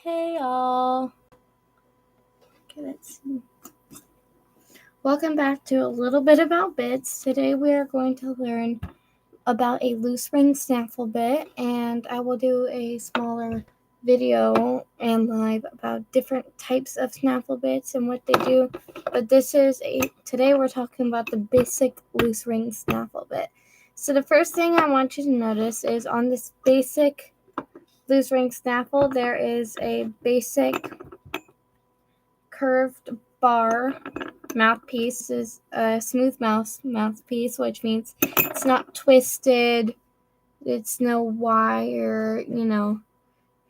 Hey y'all. Okay, let's see. Welcome back to a little bit about bits. Today we are going to learn about a loose ring snaffle bit, and I will do a smaller video and live about different types of snaffle bits and what they do. But today we're talking about the basic loose ring snaffle bit. So the first thing I want you to notice is on this basic loose ring snaffle, there is a basic curved bar mouthpiece. Is a smooth mouthpiece, which means it's not twisted, it's no wire,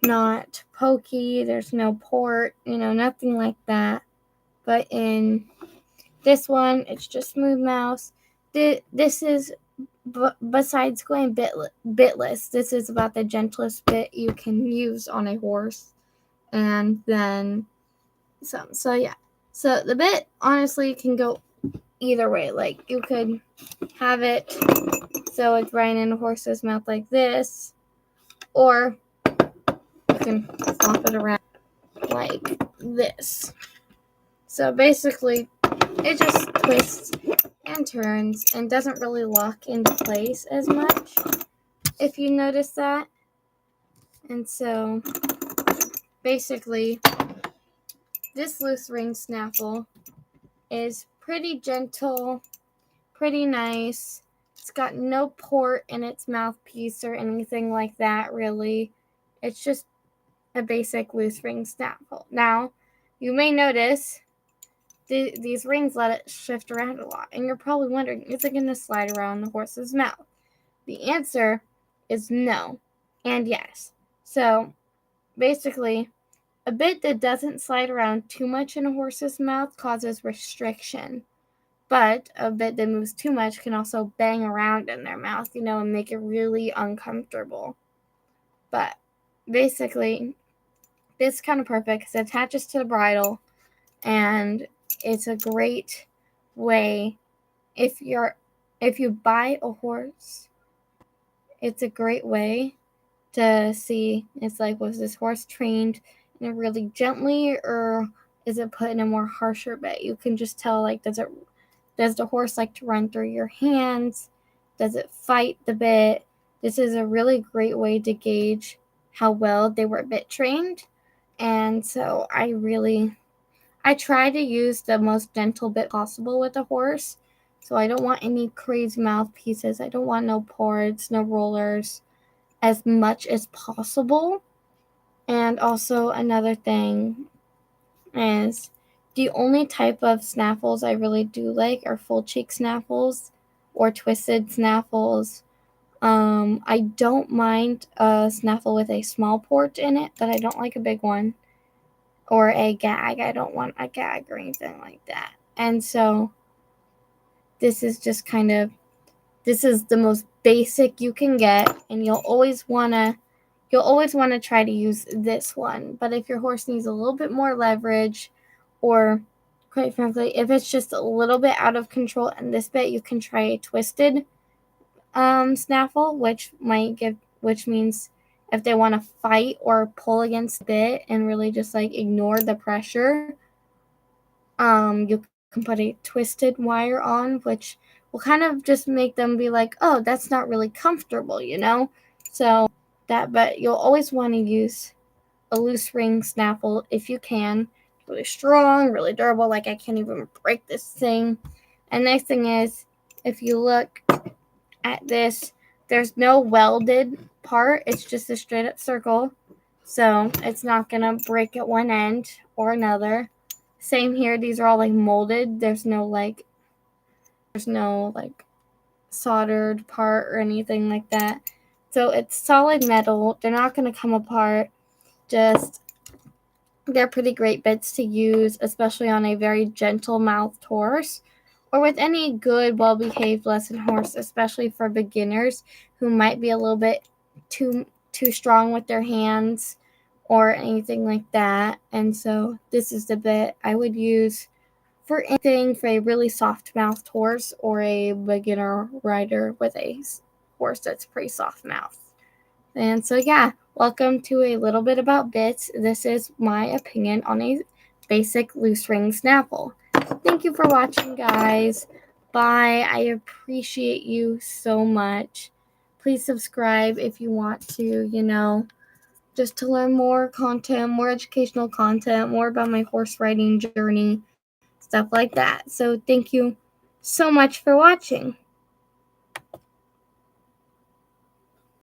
not pokey, there's no port, nothing like that. But in this one, it's just smooth mouth. This is, besides going bitless, this is about the gentlest bit you can use on a horse. And then so yeah. So the bit honestly can go either way. Like you could have it so it's right in a horse's mouth like this, or you can flop it around like this. So basically, it just twists and turns and doesn't really lock into place as much, if you notice that. And so basically, this loose ring snaffle is pretty gentle, pretty nice. It's got no port in its mouthpiece or anything like that, really. It's just a basic loose ring snaffle. Now, you may notice these rings let it shift around a lot, and you're probably wondering, is it going to slide around the horse's mouth? The answer is no and yes. So, basically, a bit that doesn't slide around too much in a horse's mouth causes restriction. But a bit that moves too much can also bang around in their mouth, and make it really uncomfortable. But basically, this is kind of perfect because it attaches to the bridle, and it's a great way if you buy a horse. It's a great way to see. It's like, was this horse trained in a really gently, or is it put in a more harsher bit? You can just tell, like, does the horse like to run through your hands? Does it fight the bit? This is a really great way to gauge how well they were bit trained. And so I try to use the most gentle bit possible with the horse. So I don't want any crazy mouthpieces. I don't want no ports, no rollers, as much as possible. And also another thing is, the only type of snaffles I really do like are full cheek snaffles or twisted snaffles. I don't mind a snaffle with a small port in it, but I don't like a big one. Or a gag. I don't want a gag or anything like that. And so this is just this is the most basic you can get, and you'll always want to try to use this one. But if your horse needs a little bit more leverage, or quite frankly, if it's just a little bit out of control in this bit, you can try a twisted snaffle, which means if they want to fight or pull against the bit and really just like ignore the pressure, you can put a twisted wire on, which will kind of just make them be like, oh, that's not really comfortable, So but you'll always want to use a loose ring snaffle if you can. Really strong, really durable. Like, I can't even break this thing. And next thing is, if you look at this, there's no welded part. It's just a straight up circle. So it's not going to break at one end or another. Same here. These are all like molded. There's no like soldered part or anything like that. So it's solid metal. They're not going to come apart. They're pretty great bits to use, especially on a very gentle mouthed horse, or with any good, well-behaved lesson horse, especially for beginners who might be a little bit too strong with their hands or anything like that. And so this is the bit I would use for anything, for a really soft-mouthed horse or a beginner rider with a horse that's pretty soft-mouthed. And so, yeah, welcome to a little bit about bits. This is my opinion on a basic loose ring snaffle. Thank you for watching, guys. Bye. I appreciate you so much. Please subscribe if you want to, just to learn more content, more educational content, more about my horse riding journey, stuff like that. So thank you so much for watching.